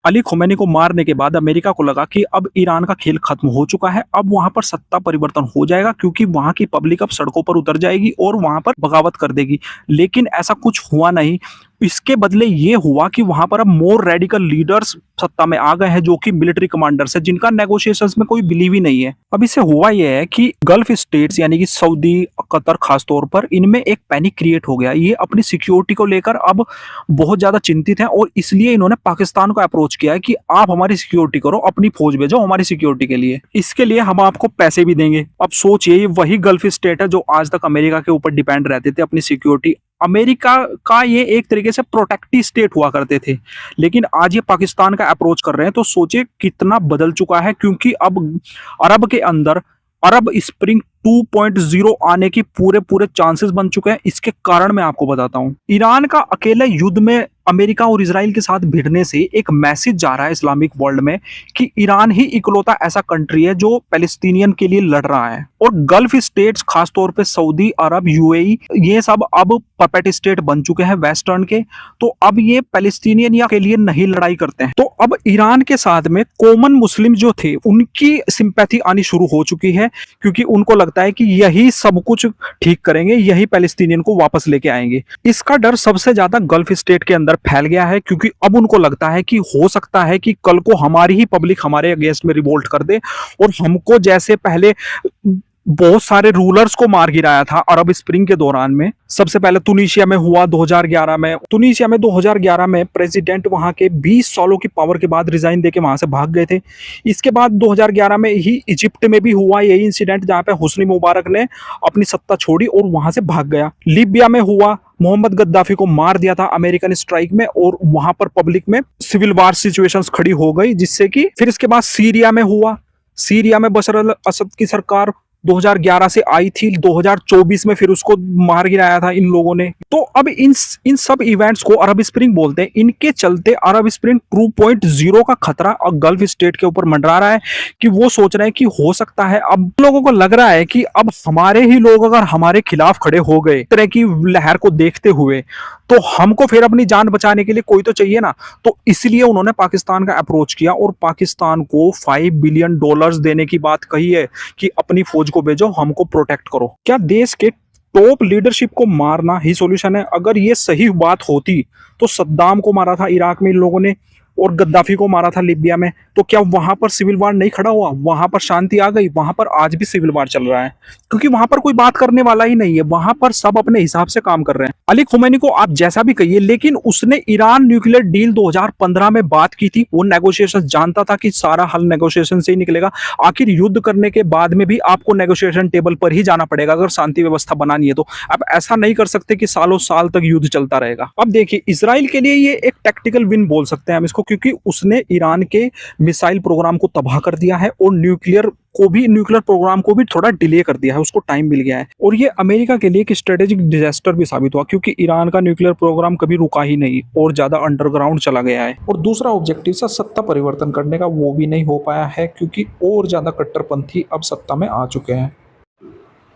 अली खुमैनी को मारने के बाद अमेरिका को लगा कि अब ईरान का खेल खत्म हो चुका है, अब वहां पर सत्ता परिवर्तन हो जाएगा क्योंकि वहां की पब्लिक अब सड़कों पर उतर जाएगी और वहां पर बगावत कर देगी। लेकिन ऐसा कुछ हुआ नहीं। इसके बदले ये हुआ कि वहां पर अब मोर रेडिकल लीडर्स सत्ता में आ गए हैं जो कि मिलिट्री कमांडर्स है, जिनका नेगोशिएशंस में कोई बिलीव ही नहीं है। अब इससे हुआ यह है कि गल्फ स्टेट्स यानी कि सऊदी, कतर खास तौर पर, इनमें एक पैनिक क्रिएट हो गया। ये अपनी सिक्योरिटी को लेकर अब बहुत ज्यादा चिंतित हैं और इसलिए इन्होंने पाकिस्तान को अप्रोच किया है कि आप हमारी सिक्योरिटी करो, अपनी फौज भेजो हमारी सिक्योरिटी के लिए, इसके लिए हम आपको पैसे भी देंगे। अब सोचिए, वही गल्फ स्टेट है जो आज तक अमेरिका के ऊपर डिपेंड रहते थे अपनी सिक्योरिटी। अमेरिका का ये एक तरीके से प्रोटेक्टिव स्टेट हुआ करते थे, लेकिन आज ये पाकिस्तान का अप्रोच कर रहे हैं। तो सोचिए कितना बदल चुका है, क्योंकि अब अरब के अंदर अरब स्प्रिंग 2.0 आने की पूरे पूरे चांसेस बन चुके हैं। इसके कारण मैं आपको बताता हूं। ईरान का अकेले युद्ध में अमेरिका और इजराइल के साथ भिड़ने से एक मैसेज जा रहा है इस्लामिक वर्ल्ड में कि ईरान ही इकलौता ऐसा कंट्री है जो पैलेस्टीनियन के लिए लड़ रहा है। और गल्फ स्टेट्स खासतौर पे सऊदी अरब, यूएई, ये सब अब पपेट स्टेट बन चुके हैं वेस्टर्न के। तो अब ये पैलेस्टीनियन या के लिए नहीं लड़ाई करते हैं। तो अब ईरान के साथ में कॉमन मुस्लिम जो थे उनकी सिंपैथी आनी शुरू हो चुकी है, क्योंकि उनको लगता है कि यही सब कुछ ठीक करेंगे, यही पैलेस्टीनियन को वापस लेके आएंगे। इसका डर सबसे ज्यादा गल्फ स्टेट के अंदर फैल गया है, क्योंकि अब उनको लगता है कि हो सकता है कि कल को हमारी ही पब्लिक हमारे अगेंस्ट में रिवोल्ट कर दे और हमको जैसे पहले बहुत सारे रूलर्स को मार गिराया था अरब स्प्रिंग के दौरान में। सबसे पहले तुनिशिया में हुआ 2011 में। तुनिशिया में 2011 में प्रेसिडेंट वहां के 20 सालों की पावर के बाद रिजाइन देके वहां से भाग गए थे। इसके बाद 2011 में ही इजिप्ट में भी हुआ यही इंसिडेंट, जहां पे हुस्नी मुबारक ने अपनी सत्ता छोड़ी और वहां से भाग गया। लीबिया में हुआ, मोहम्मद गद्दाफी को मार दिया था अमेरिकन स्ट्राइक में और वहां पर पब्लिक में सिविल वार सिचुएशंस खड़ी हो गई, जिससे कि फिर इसके बाद सीरिया में हुआ। सीरिया में बशर अल असद की सरकार 2011 से आई थी, 2024 में फिर उसको मार गिराया था इन लोगों ने। तो अब इन सब इवेंट्स को अरब स्प्रिंग बोलते हैं। इनके चलते अरब स्प्रिंग 2.0 का खतरा और गल्फ स्टेट के ऊपर मंडरा रहा है कि वो सोच रहे हैं कि हो सकता है, अब लोगों को लग रहा है कि अब हमारे ही लोग अगर हमारे खिलाफ खड़े हो गए तरह की लहर को देखते हुए, तो हमको फिर अपनी जान बचाने के लिए कोई तो चाहिए ना। तो इसलिए उन्होंने पाकिस्तान का अप्रोच किया और पाकिस्तान को $5 बिलियन देने की बात कही है कि अपनी फौज को भेजो, हमको प्रोटेक्ट करो। क्या देश के टॉप लीडरशिप को मारना ही सॉल्यूशन है? अगर ये सही बात होती तो सद्दाम को मारा था इराक में इन लोगों ने और गद्दाफी को मारा था लीबिया में, तो क्या वहां पर सिविल वार नहीं खड़ा हुआ? वहां पर शांति आ गई? वहां पर आज भी सिविल वार चल रहा है, क्योंकि वहां पर कोई बात करने वाला ही नहीं है। वहां पर सब अपने हिसाब से काम कर रहे हैं। अली खुमैनी को आप जैसा भी कहिए, लेकिन उसने ईरान न्यूक्लियर डील 2015 में बात की थी। वो नेगोशिएशन जानता था कि सारा हल नेगोशिएशन से ही निकलेगा। आखिर युद्ध करने के बाद में भी आपको नेगोशिएशन टेबल पर ही जाना पड़ेगा अगर शांति व्यवस्था बनानी है। तो आप ऐसा नहीं कर सकते कि सालों साल तक युद्ध चलता रहेगा। अब देखिए, इसराइल के लिए ये एक टैक्टिकल विन बोल सकते हैं हम इसको, क्योंकि उसने ईरान के मिसाइल प्रोग्राम को तबाह कर दिया है और न्यूक्लियर प्रोग्राम को भी थोड़ा डिले कर दिया है, उसको टाइम मिल गया है। और ये अमेरिका के लिए एक स्ट्रेटेजिक डिजास्टर भी साबित हुआ, क्योंकि ईरान का न्यूक्लियर प्रोग्राम कभी रुका ही नहीं और ज्यादा अंडरग्राउंड चला गया है। और दूसरा ऑब्जेक्टिव था सत्ता परिवर्तन करने का, वो भी नहीं हो पाया है, क्योंकि और ज्यादा कट्टरपंथी अब सत्ता में आ चुके हैं।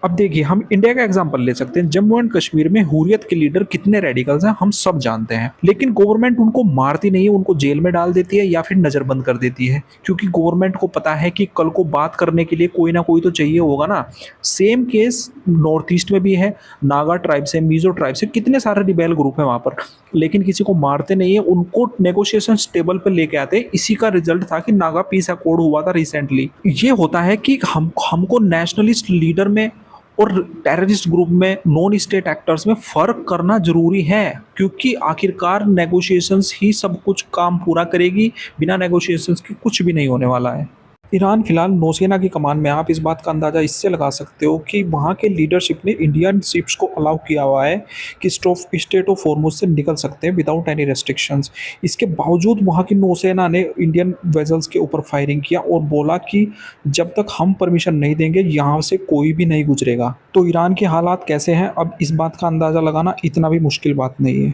अब देखिए, हम इंडिया का एग्जांपल ले सकते हैं। जम्मू एंड कश्मीर में हुर्रियत के लीडर कितने रेडिकल्स हैं हम सब जानते हैं, लेकिन गवर्नमेंट उनको मारती नहीं है, उनको जेल में डाल देती है या फिर नजरबंद कर देती है, क्योंकि गवर्नमेंट को पता है कि कल को बात करने के लिए कोई ना कोई तो चाहिए होगा ना। सेम केस नॉर्थ ईस्ट में भी है। नागा ट्राइब से, मिजो ट्राइब से, कितने सारे रिबेल ग्रुप है वहां पर, लेकिन किसी को मारते नहीं है, उनको नेगोशिएशन टेबल पर लेके आते हैं। इसी का रिजल्ट था कि नागा पीस अकॉर्ड हुआ था रिसेंटली। ये होता है कि हमको नेशनलिस्ट लीडर में और टेररिस्ट ग्रुप में, नॉन स्टेट एक्टर्स में फर्क करना जरूरी है, क्योंकि आखिरकार नेगोशिएशंस ही सब कुछ काम पूरा करेगी। बिना नेगोशिएशंस के कुछ भी नहीं होने वाला है। ईरान फिलहाल नौसेना की कमान में। आप इस बात का अंदाज़ा इससे लगा सकते हो कि वहाँ के लीडरशिप ने इंडियन शिप्स को अलाउ किया हुआ है कि स्ट्रेट ऑफ हॉर्मुज से निकल सकते हैं विदाउट एनी रेस्ट्रिक्शंस। इसके बावजूद वहाँ की नौसेना ने इंडियन वेजल्स के ऊपर फायरिंग किया और बोला कि जब तक हम परमिशन नहीं देंगे यहाँ से कोई भी नहीं गुजरेगा। तो ईरान के हालात कैसे हैं, अब इस बात का अंदाज़ा लगाना इतना भी मुश्किल बात नहीं है।